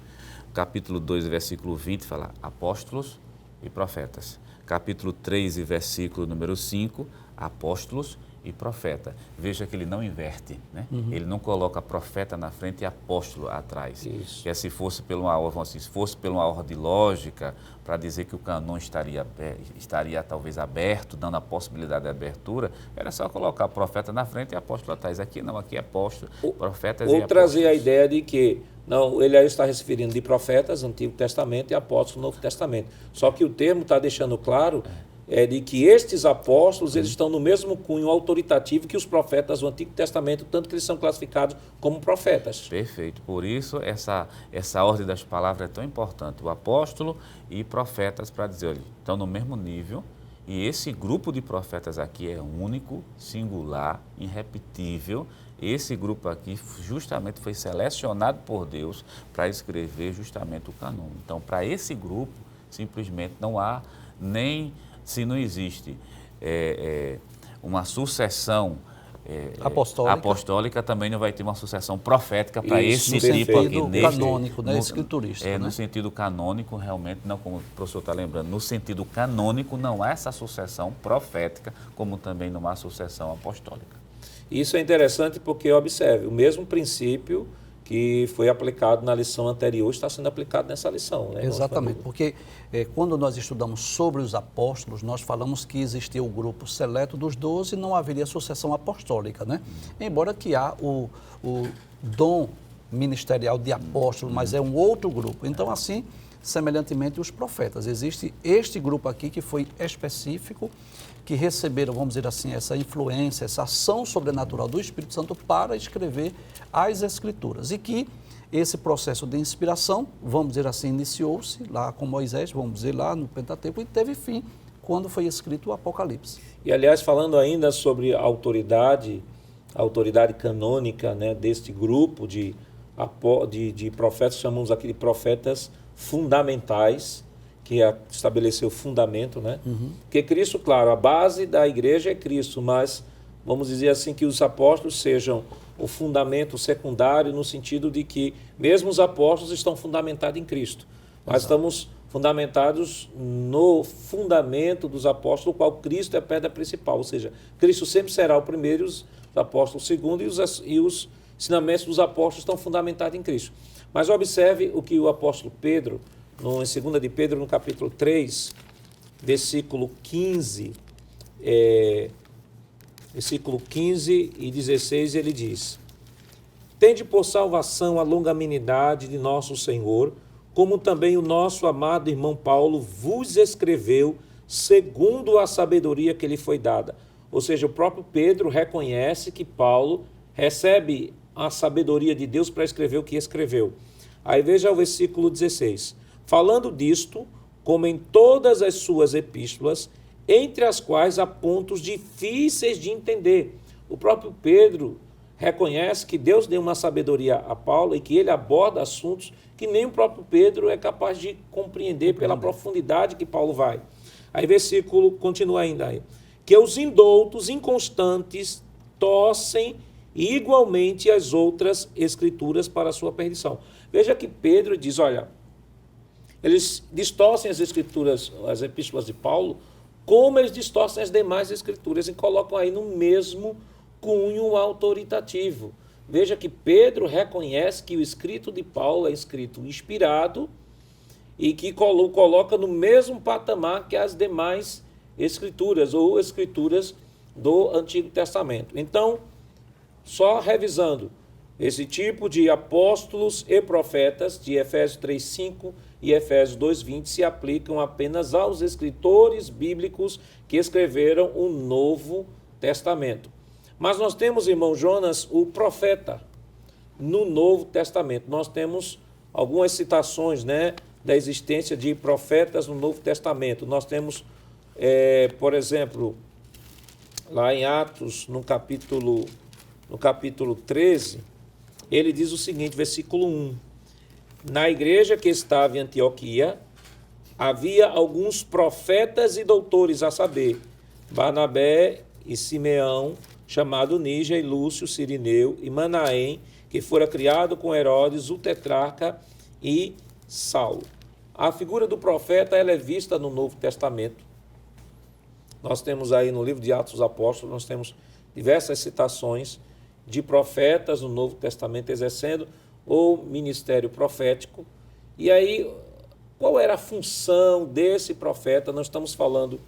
Capítulo 2, versículo 20, fala apóstolos e profetas. Capítulo 3, versículo número 5, apóstolos e profeta. Veja que ele não inverte, né? Ele não coloca profeta na frente e apóstolo atrás. Isso. Que se fosse pela uma ordem lógica, para dizer que o cânon estaria talvez aberto, dando a possibilidade de abertura, era só colocar profeta na frente e apóstolo atrás. Aqui não, aqui é apóstolo, profetas e Ou apóstolos. trazer a ideia de que, não, ele aí está se referindo de profetas, Antigo Testamento, e apóstolos, Novo Testamento. Só que o termo está deixando claro de que estes apóstolos, eles estão no mesmo cunho autoritativo que os profetas do Antigo Testamento, tanto que eles são classificados como profetas. Perfeito. Por isso, essa ordem das palavras é tão importante. O apóstolo e profetas, para dizer, olha, estão no mesmo nível, e esse grupo de profetas aqui é único, singular, irrepetível. Esse grupo aqui justamente foi selecionado por Deus para escrever justamente o cânon. Então, para esse grupo, simplesmente não há nem... Se não existe uma sucessão apostólica, também não vai ter uma sucessão profética para esse tipo aqui. No sentido canônico, né? Escriturístico. No sentido canônico, realmente, não, como o professor está lembrando, no sentido canônico não há essa sucessão profética, como também não há sucessão apostólica. Isso é interessante porque, observe, o mesmo princípio que foi aplicado na lição anterior está sendo aplicado nessa lição. Né? Exatamente, porque quando nós estudamos sobre os apóstolos, nós falamos que existia o grupo seleto dos 12 e não haveria sucessão apostólica, né? Embora que há o dom ministerial de apóstolo, mas é um outro grupo. Então, assim, semelhantemente, os profetas. Existe este grupo aqui que foi específico, que receberam, vamos dizer assim, essa influência, essa ação sobrenatural do Espírito Santo para escrever as Escrituras. E que esse processo de inspiração, vamos dizer assim, iniciou-se lá com Moisés, vamos dizer lá no Pentateuco, e teve fim quando foi escrito o Apocalipse. E, aliás, falando ainda sobre a autoridade a autoridade canônica, né, deste grupo de profetas, chamamos aqui de profetas fundamentais, que estabeleceu o fundamento, né? Porque Cristo, claro, a base da igreja é Cristo, mas vamos dizer assim que os apóstolos sejam o fundamento secundário, no sentido de que mesmo os apóstolos estão fundamentados em Cristo. Nós estamos fundamentados no fundamento dos apóstolos, o qual Cristo é a pedra principal, ou seja, Cristo sempre será o primeiro, os apóstolos o segundo, e os ensinamentos dos apóstolos estão fundamentados em Cristo. Mas observe o que o apóstolo Pedro, em 2 de Pedro, no capítulo 3, versículo 15 e 16, ele diz: tende por salvação a longanimidade de nosso Senhor, como também o nosso amado irmão Paulo vos escreveu, segundo a sabedoria que lhe foi dada. Ou seja, o próprio Pedro reconhece que Paulo recebe a sabedoria de Deus para escrever o que escreveu. Aí veja o versículo 16. Falando disto, como em todas as suas epístolas, entre as quais há pontos difíceis de entender. O próprio Pedro reconhece que Deus deu uma sabedoria a Paulo e que ele aborda assuntos que nem o próprio Pedro é capaz de compreender pela profundidade que Paulo vai. Aí versículo continua ainda aí. Que os indoutos, inconstantes, torcem igualmente as outras escrituras para a sua perdição. Veja que Pedro diz, olha, eles distorcem as escrituras, as epístolas de Paulo, como eles distorcem as demais escrituras e colocam aí no mesmo cunho autoritativo. Veja que Pedro reconhece que o escrito de Paulo é escrito inspirado e que coloca no mesmo patamar que as demais escrituras ou escrituras do Antigo Testamento. Então, só revisando, esse tipo de apóstolos e profetas de Efésios 3:5 e Efésios 2:20 se aplicam apenas aos escritores bíblicos que escreveram o Novo Testamento. Mas nós temos, irmão Jonas, o profeta no Novo Testamento. Nós temos algumas citações, né, da existência de profetas no Novo Testamento. Nós temos, por exemplo, lá em Atos, no capítulo 13, ele diz o seguinte, versículo 1. Na igreja que estava em Antioquia, havia alguns profetas e doutores, a saber, Barnabé e Simeão, chamado Níger, e Lúcio, Cirineu, e Manaém, que fora criado com Herodes, o tetrarca, e Saulo. A figura do profeta ela é vista no Novo Testamento. Nós temos aí no livro de Atos dos Apóstolos, nós temos diversas citações de profetas no Novo Testamento exercendo o ministério profético. E aí, qual era a função desse profeta? Nós estamos falando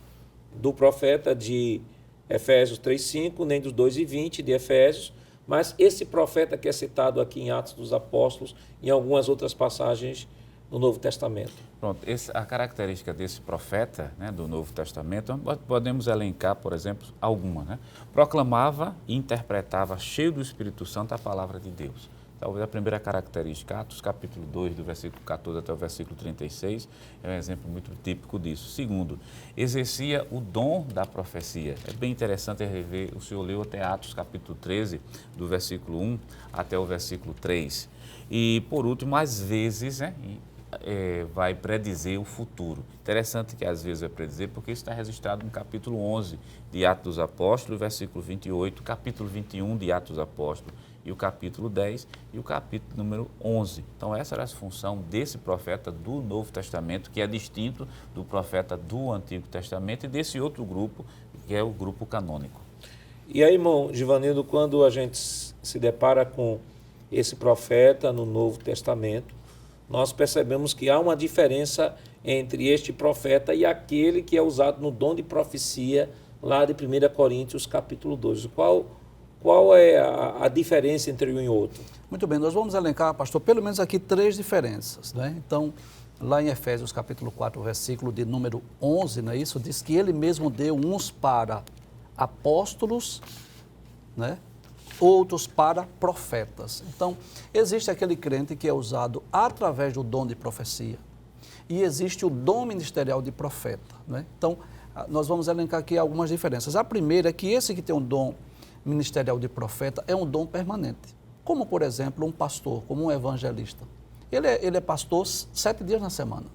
do profeta de Efésios 3:5, nem dos 2:20 de Efésios, mas esse profeta que é citado aqui em Atos dos Apóstolos e em algumas outras passagens no Novo Testamento. Pronto, a característica desse profeta, né, do Novo Testamento, podemos elencar, por exemplo, alguma, né? Proclamava e interpretava, cheio do Espírito Santo, a palavra de Deus. Talvez a primeira característica, Atos capítulo 2, do versículo 14 até o versículo 36, é um exemplo muito típico disso. Segundo, exercia o dom da profecia. É bem interessante rever, o senhor leu até Atos capítulo 13, do versículo 1 até o versículo 3. E, por último, às vezes, né, vai predizer o futuro. Interessante que às vezes vai predizer, porque isso está registrado no capítulo 11 de Atos dos Apóstolos, versículo 28, capítulo 21 de Atos dos Apóstolos, e o capítulo 10 e o capítulo número 11. Então essa era a função desse profeta do Novo Testamento, que é distinto do profeta do Antigo Testamento e desse outro grupo, que é o grupo canônico. E aí, irmão Givanildo, quando a gente se depara com esse profeta no Novo Testamento, nós percebemos que há uma diferença entre este profeta e aquele que é usado no dom de profecia lá de 1 Coríntios capítulo 12. Qual é a diferença entre um e outro? Muito bem, nós vamos elencar, pastor, pelo menos aqui 3 diferenças, né? Então, lá em Efésios capítulo 4, versículo de número 11, não é isso? Diz que ele mesmo deu uns para apóstolos, né? Outros para profetas. Então, existe aquele crente que é usado através do dom de profecia e existe o dom ministerial de profeta, né? Então, nós vamos elencar aqui algumas diferenças. A primeira é que esse que tem um dom ministerial de profeta é um dom permanente. Como, por exemplo, um pastor, como um evangelista. Ele é pastor 7 dias na semana.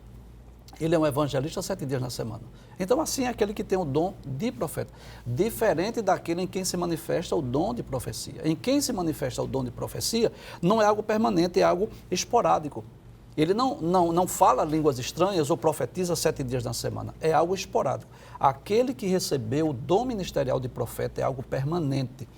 Ele é um evangelista 7 dias na semana. Então, assim é aquele que tem o dom de profeta. Diferente daquele em quem se manifesta o dom de profecia. Em quem se manifesta o dom de profecia, não é algo permanente, é algo esporádico. Ele não fala línguas estranhas ou profetiza 7 dias na semana. É algo esporádico. Aquele que recebeu o dom ministerial de profeta é algo permanente.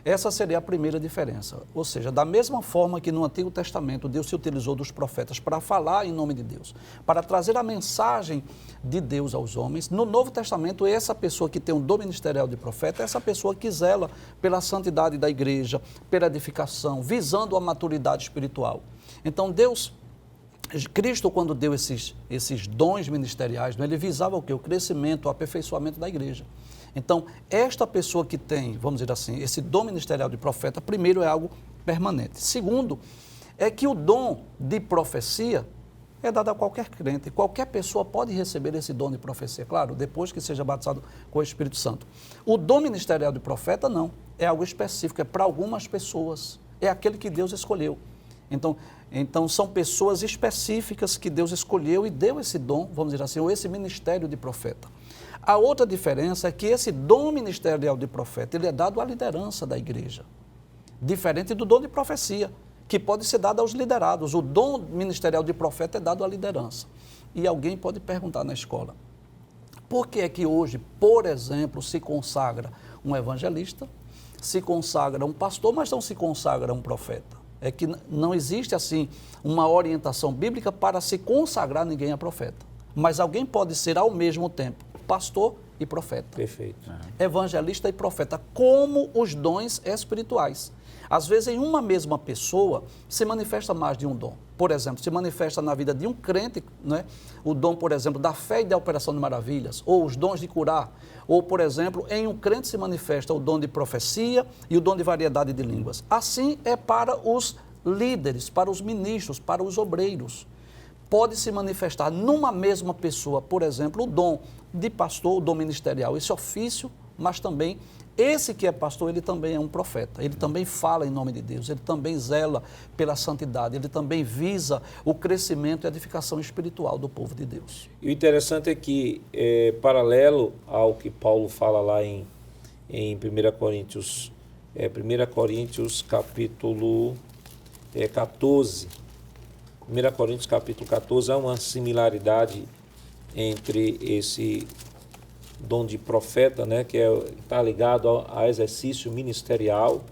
Essa seria a primeira diferença. Ou seja, da mesma forma que no Antigo Testamento Deus se utilizou dos profetas para falar em nome de Deus, para trazer a mensagem de Deus aos homens, no Novo Testamento essa pessoa que tem um dom ministerial de profeta é essa pessoa que zela pela santidade da igreja, pela edificação, visando a maturidade espiritual. Então Cristo, quando deu esses dons ministeriais, ele visava o quê? O crescimento, o aperfeiçoamento da igreja. Então, esta pessoa que tem, vamos dizer assim, esse dom ministerial de profeta, primeiro é algo permanente. Segundo, é que o dom de profecia é dado a qualquer crente. Qualquer pessoa pode receber esse dom de profecia, claro, depois que seja batizado com o Espírito Santo. O dom ministerial de profeta, não. É algo específico, é para algumas pessoas. É aquele que Deus escolheu. Então, são pessoas específicas que Deus escolheu e deu esse dom, vamos dizer assim, ou esse ministério de profeta. A outra diferença é que esse dom ministerial de profeta, ele é dado à liderança da igreja, diferente do dom de profecia, que pode ser dado aos liderados. O dom ministerial de profeta é dado à liderança. E alguém pode perguntar na escola, por que é que hoje, por exemplo, se consagra um evangelista, se consagra um pastor, mas não se consagra um profeta? É que não existe, assim, uma orientação bíblica para se consagrar ninguém a profeta. Mas alguém pode ser, ao mesmo tempo, pastor e profeta. Perfeito. Evangelista e profeta, como os dons espirituais. Às vezes, em uma mesma pessoa, se manifesta mais de um dom. Por exemplo, se manifesta na vida de um crente, né, o dom, por exemplo, da fé e da operação de maravilhas, ou os dons de curar. Ou, por exemplo, em um crente se manifesta o dom de profecia e o dom de variedade de línguas. Assim é para os líderes, para os ministros, para os obreiros. Pode se manifestar numa mesma pessoa, por exemplo, o dom de pastor, o dom ministerial, esse ofício, mas também esse que é pastor, ele também é um profeta, ele também fala em nome de Deus, ele também zela pela santidade, ele também visa o crescimento e a edificação espiritual do povo de Deus. E o interessante é que, paralelo ao que Paulo fala lá em 1 Coríntios, 1 Coríntios capítulo 14, 1 Coríntios capítulo 14, há uma similaridade entre esse dom de profeta, né, que está ligado ao exercício ministerial,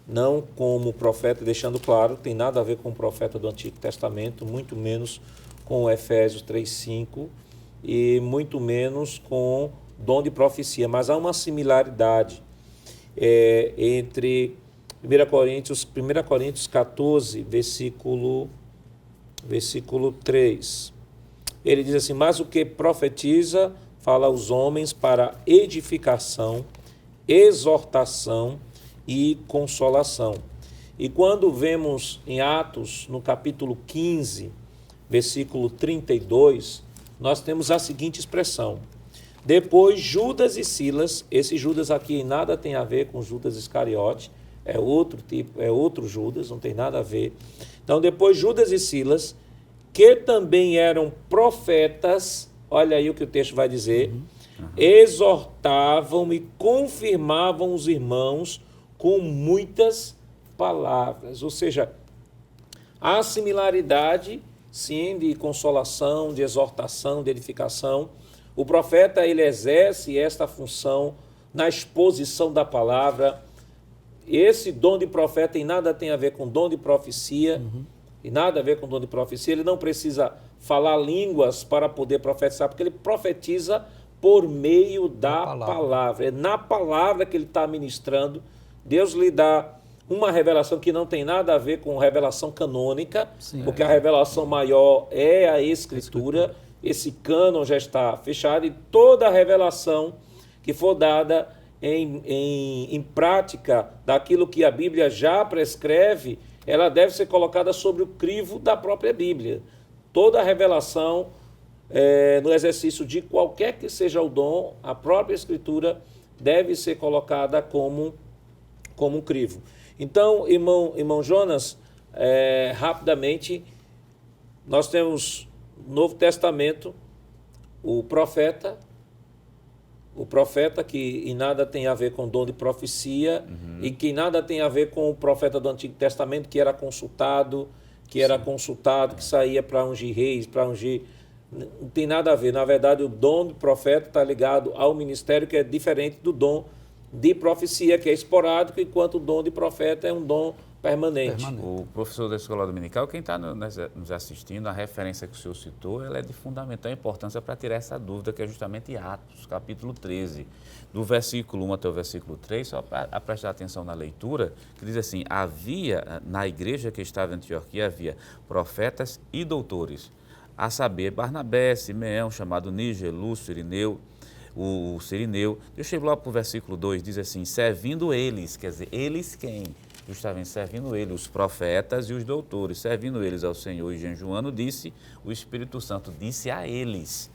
não como profeta, deixando claro, tem nada a ver com o profeta do Antigo Testamento, muito menos com Efésios 3:5 e muito menos com dom de profecia, mas há uma similaridade entre 1 Coríntios 14, versículo 3. Ele diz assim, mas o que profetiza fala aos homens para edificação, exortação e consolação. E quando vemos em Atos, no capítulo 15, versículo 32, nós temos a seguinte expressão. Depois Judas e Silas, esse Judas aqui em nada tem a ver com Judas Iscariote, é outro tipo, é outro Judas, não tem nada a ver. Então depois Judas e Silas, que também eram profetas, olha aí o que o texto vai dizer, exortavam e confirmavam os irmãos com muitas palavras. Ou seja, há similaridade, sim, de consolação, de exortação, de edificação. O profeta, ele exerce esta função na exposição da palavra. Esse dom de profeta tem a ver com dom de profecia, e nada a ver com dom de profecia. Ele não precisa falar línguas para poder profetizar, porque ele profetiza por meio da palavra. É na palavra que ele está ministrando. Deus lhe dá uma revelação que não tem nada a ver com revelação canônica, porque a revelação maior é a Escritura. Esse cânon já está fechado e toda a revelação que for dada em prática daquilo que a Bíblia já prescreve, ela deve ser colocada sobre o crivo da própria Bíblia. Toda a revelação, no exercício de qualquer que seja o dom, a própria Escritura deve ser colocada como como um crivo. Então, irmão Jonas, rapidamente, nós temos no Novo Testamento o profeta que em nada tem a ver com dom de profecia e que nada tem a ver com o profeta do Antigo Testamento que era consultado, que saía para ungir reis, para ungir... Não tem nada a ver. Na verdade, o dom de profeta está ligado ao ministério, que é diferente do dom de profecia, que é esporádico, enquanto o dom de profeta é um dom permanente. O professor da Escola Dominical, quem está nos assistindo, a referência que o senhor citou, ela é de fundamental importância para tirar essa dúvida, que é justamente Atos, capítulo 13, do versículo 1 até o versículo 3, só para prestar atenção na leitura, que diz assim: havia, na igreja que estava em Antioquia, havia profetas e doutores, a saber, Barnabé, Simeão, chamado Níger, Lúcio, Irineu, o Cirineu. Deixa eu ir lá para o versículo 2, diz assim: servindo eles, quer dizer, eles quem? Justamente servindo eles, os profetas e os doutores, servindo eles ao Senhor e jejuando, disse, o Espírito Santo disse a eles: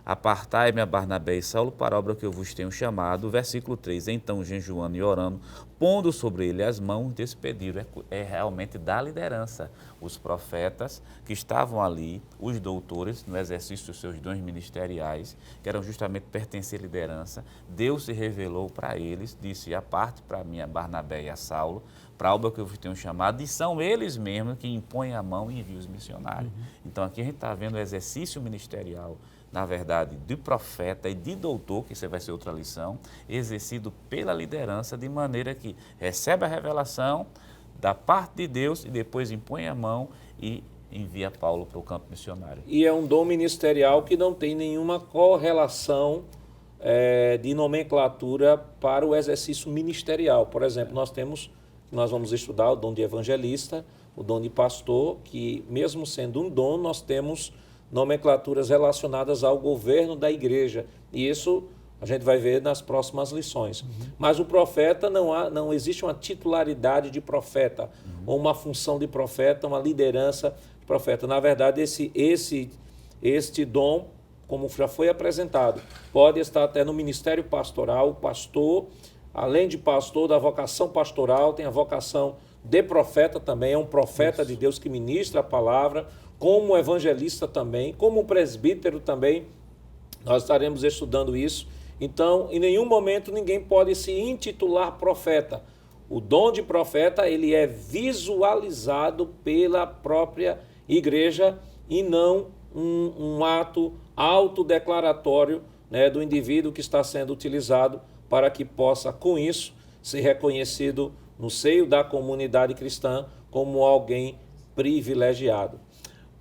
apartai-me a Barnabé e Saulo para a obra que eu vos tenho chamado. Versículo 3, então jejuando e orando, pondo sobre ele as mãos, despediram. É realmente da liderança. Os profetas que estavam ali, os doutores, no exercício dos seus dons ministeriais, que eram justamente pertencer à liderança, Deus se revelou para eles, disse: aparte para mim a Barnabé e a Saulo, para a obra que eu vos tenho chamado, e são eles mesmos que impõem a mão e enviam os missionários. Então aqui a gente está vendo o exercício ministerial, na verdade, de profeta e de doutor, que isso vai ser outra lição, exercido pela liderança, de maneira que recebe a revelação da parte de Deus e depois impõe a mão e envia Paulo para o campo missionário. E é um dom ministerial que não tem nenhuma correlação de nomenclatura para o exercício ministerial. Por exemplo, nós vamos estudar o dom de evangelista, o dom de pastor, que mesmo sendo um dom, nós temos nomenclaturas relacionadas ao governo da igreja. E isso a gente vai ver nas próximas lições. Mas o profeta, não existe uma titularidade de profeta, ou uma função de profeta, uma liderança de profeta. Na verdade, este dom, como já foi apresentado, pode estar até no ministério pastoral. O pastor, além de pastor, da vocação pastoral, tem a vocação de profeta também, é um profeta de Deus que ministra a palavra, como evangelista também, como presbítero também. Nós estaremos estudando isso. Então, em nenhum momento ninguém pode se intitular profeta. O dom de profeta, ele é visualizado pela própria igreja e não um ato autodeclaratório, né, do indivíduo que está sendo utilizado para que possa, com isso, ser reconhecido no seio da comunidade cristã como alguém privilegiado.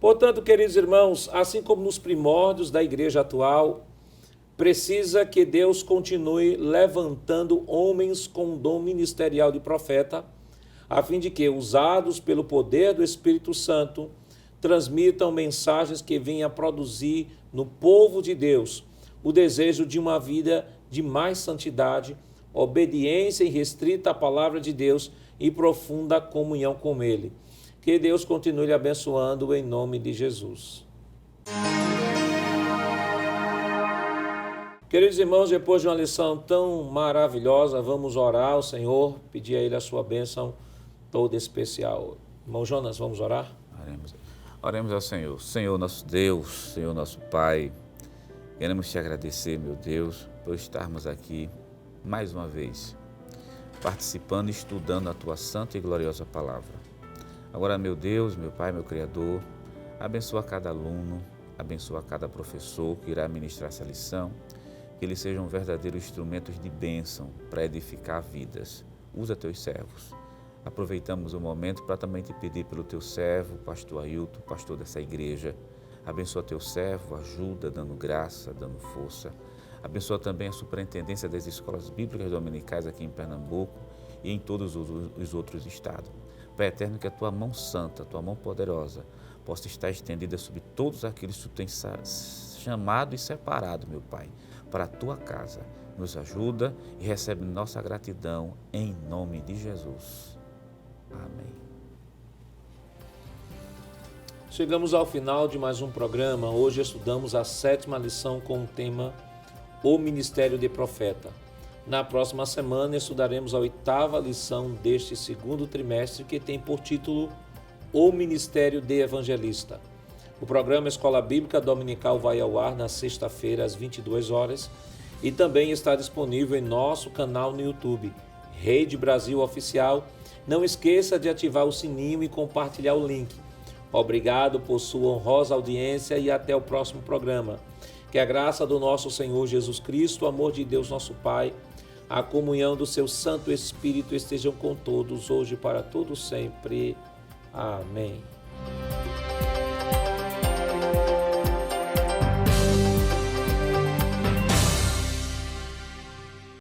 Portanto, queridos irmãos, assim como nos primórdios da igreja atual, precisa que Deus continue levantando homens com dom ministerial de profeta, a fim de que, usados pelo poder do Espírito Santo, transmitam mensagens que venham a produzir no povo de Deus o desejo de uma vida de mais santidade, obediência irrestrita à palavra de Deus e profunda comunhão com Ele. Que Deus continue lhe abençoando em nome de Jesus. Queridos irmãos, depois de uma lição tão maravilhosa, vamos orar ao Senhor, pedir a Ele a sua bênção toda especial. Irmão Jonas, vamos orar? Oremos ao Senhor. Senhor nosso Deus, Senhor nosso Pai, queremos te agradecer, meu Deus, por estarmos aqui mais uma vez, participando e estudando a tua santa e gloriosa palavra. Agora, meu Deus, meu Pai, meu Criador, abençoa cada aluno, abençoa cada professor que irá ministrar essa lição, que eles sejam verdadeiros instrumentos de bênção para edificar vidas. Usa teus servos. Aproveitamos o momento para também te pedir pelo teu servo, pastor Ailton, pastor dessa igreja. Abençoa teu servo, ajuda, dando graça, dando força. Abençoa também a superintendência das escolas bíblicas dominicais aqui em Pernambuco e em todos os outros estados. Pai eterno, que a tua mão santa, a tua mão poderosa, possa estar estendida sobre todos aqueles que tu tens chamado e separado, meu Pai, para a tua casa. Nos ajuda e recebe nossa gratidão em nome de Jesus. Amém. Chegamos ao final de mais um programa. Hoje estudamos a 7ª lição com o tema O Ministério de Profeta. Na próxima semana estudaremos a 8ª lição deste segundo trimestre, que tem por título O Ministério de Evangelista. O programa Escola Bíblica Dominical vai ao ar na sexta-feira às 22 horas e também está disponível em nosso canal no YouTube, Rede Brasil Oficial. Não esqueça de ativar o sininho e compartilhar o link. Obrigado por sua honrosa audiência e até o próximo programa. Que a graça do nosso Senhor Jesus Cristo, o amor de Deus nosso Pai, a comunhão do seu Santo Espírito estejam com todos, hoje e para todos sempre. Amém.